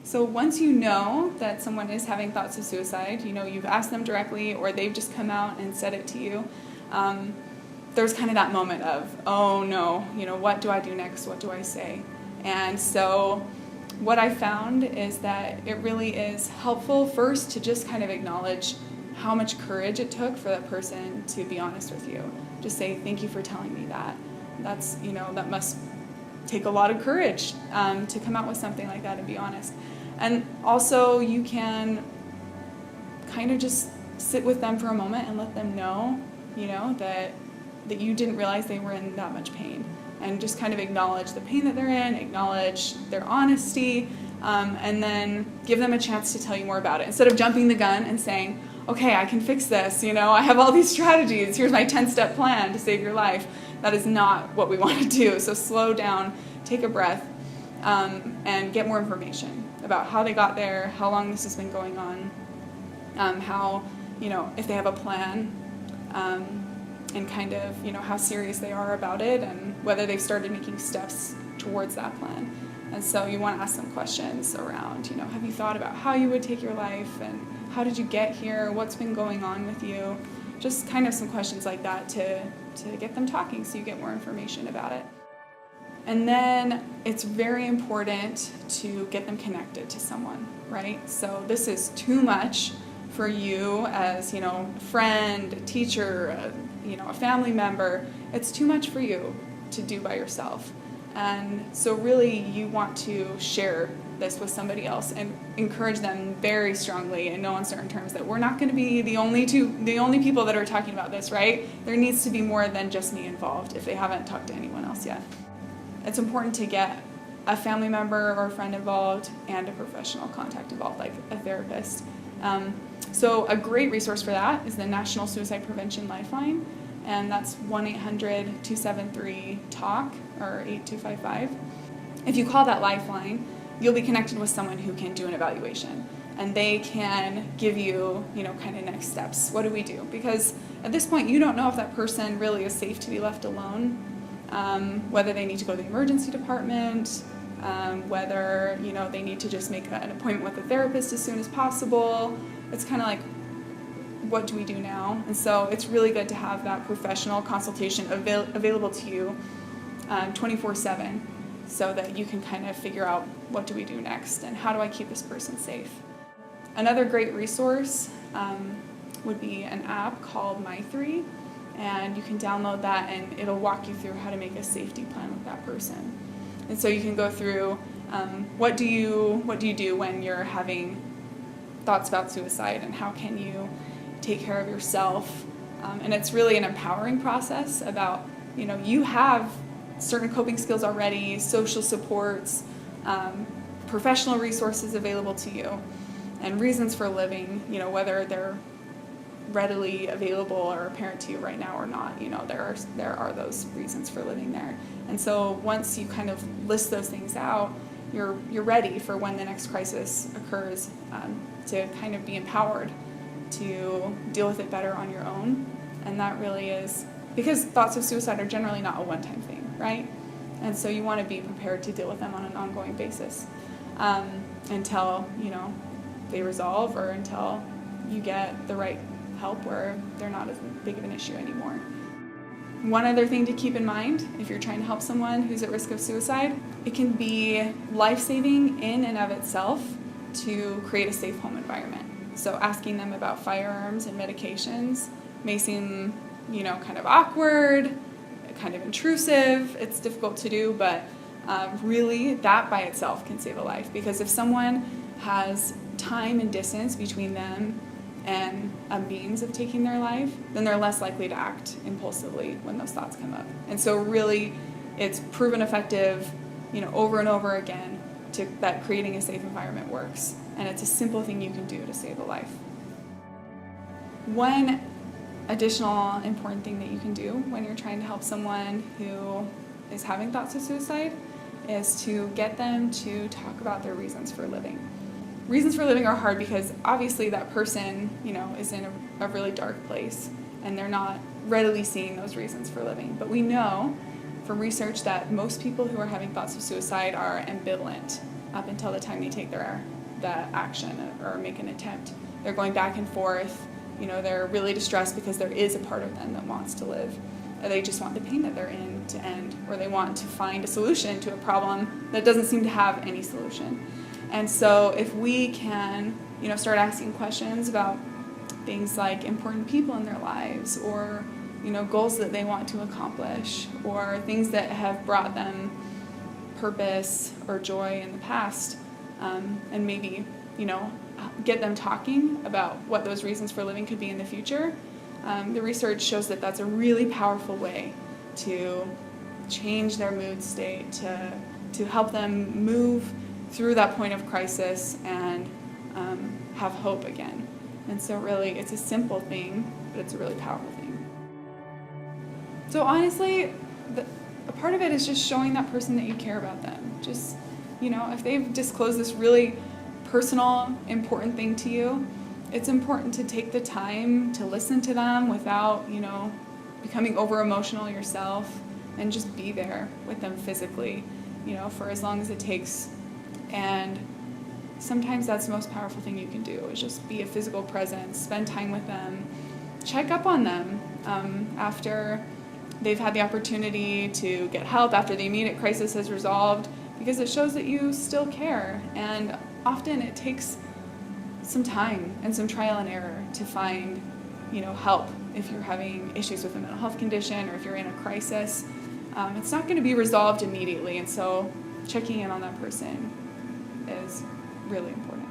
So once you know that someone is having thoughts of suicide, you've asked them directly or they've just come out and said it to you, there's kind of that moment of, oh no, what do I do next? What do I say? And so what I found is that it really is helpful first to just kind of acknowledge how much courage it took for that person to be honest with you. Just say, thank you for telling me that. That's, that must take a lot of courage to come out with something like that and be honest. And also you can kind of just sit with them for a moment and let them know, that you didn't realize they were in that much pain. And just kind of acknowledge the pain that they're in, acknowledge their honesty, and then give them a chance to tell you more about it. Instead of jumping the gun and saying, okay, I can fix this, I have all these strategies, here's my 10-step plan to save your life. That is not what we want to do. So slow down, take a breath, and get more information about how they got there, how long this has been going on, how, if they have a plan, and kind of, how serious they are about it and whether they've started making steps towards that plan. And so you want to ask them questions around, have you thought about how you would take your life and how did you get here? What's been going on with you? Just kind of some questions like that to get them talking so you get more information about it. And then it's very important to get them connected to someone, right? So this is too much for you as, friend, a teacher, a family member. It's too much for you to do by yourself. And so really you want to share this with somebody else and encourage them very strongly in no uncertain terms that we're not going to be the only people that are talking about this, right? There needs to be more than just me involved if they haven't talked to anyone else yet. It's important to get a family member or a friend involved and a professional contact involved, like a therapist. So a great resource for that is the National Suicide Prevention Lifeline, and that's 1-800-273-TALK or 8255. If you call that lifeline, you'll be connected with someone who can do an evaluation, and they can give you, kind of next steps. What do we do? Because at this point, you don't know if that person really is safe to be left alone, whether they need to go to the emergency department, whether, they need to just make an appointment with a therapist as soon as possible. It's kind of like, what do we do now? And so it's really good to have that professional consultation available to you 24/7 so that you can kind of figure out what do we do next and how do I keep this person safe. Another great resource would be an app called My3, and you can download that and it'll walk you through how to make a safety plan with that person. And so you can go through what do you do when you're having thoughts about suicide and how can you take care of yourself. And it's really an empowering process about, you have certain coping skills already, social supports, professional resources available to you, and reasons for living, whether they're readily available or apparent to you right now or not, there are those reasons for living there. And so once you kind of list those things out, you're ready for when the next crisis occurs, to kind of be empowered to deal with it better on your own. And that really is, because thoughts of suicide are generally not a one-time thing, right? And so you want to be prepared to deal with them on an ongoing basis until, they resolve or until you get the right help where they're not as big of an issue anymore. One other thing to keep in mind, if you're trying to help someone who's at risk of suicide, it can be life-saving in and of itself to create a safe home environment. So asking them about firearms and medications may seem, kind of awkward, kind of intrusive. It's difficult to do, but really that by itself can save a life. Because if someone has time and distance between them and a means of taking their life, then they're less likely to act impulsively when those thoughts come up. And so really, it's proven effective, over and over again, that creating a safe environment works. And it's a simple thing you can do to save a life. One additional important thing that you can do when you're trying to help someone who is having thoughts of suicide is to get them to talk about their reasons for living. Reasons for living are hard because obviously that person, is in a really dark place and they're not readily seeing those reasons for living. But we know from research that most people who are having thoughts of suicide are ambivalent up until the time they take the action or make an attempt. They're going back and forth. They're really distressed because there is a part of them that wants to live. They just want the pain that they're in to end, or they want to find a solution to a problem that doesn't seem to have any solution. And so if we can, start asking questions about things like important people in their lives, or, goals that they want to accomplish, or things that have brought them purpose or joy in the past, and maybe, get them talking about what those reasons for living could be in the future. The research shows that that's a really powerful way to change their mood state, to help them move through that point of crisis and have hope again. And so really, it's a simple thing, but it's a really powerful thing. So honestly, a part of it is just showing that person that you care about them. Just, if they've disclosed this really personal, important thing to you, it's important to take the time to listen to them without, becoming over-emotional yourself, and just be there with them physically, for as long as it takes. And sometimes that's the most powerful thing you can do, is just be a physical presence, spend time with them, check up on them after they've had the opportunity to get help, after the immediate crisis has resolved, because it shows that you still care. And often it takes some time and some trial and error to find, help if you're having issues with a mental health condition or if you're in a crisis. It's not going to be resolved immediately, and so checking in on that person is really important.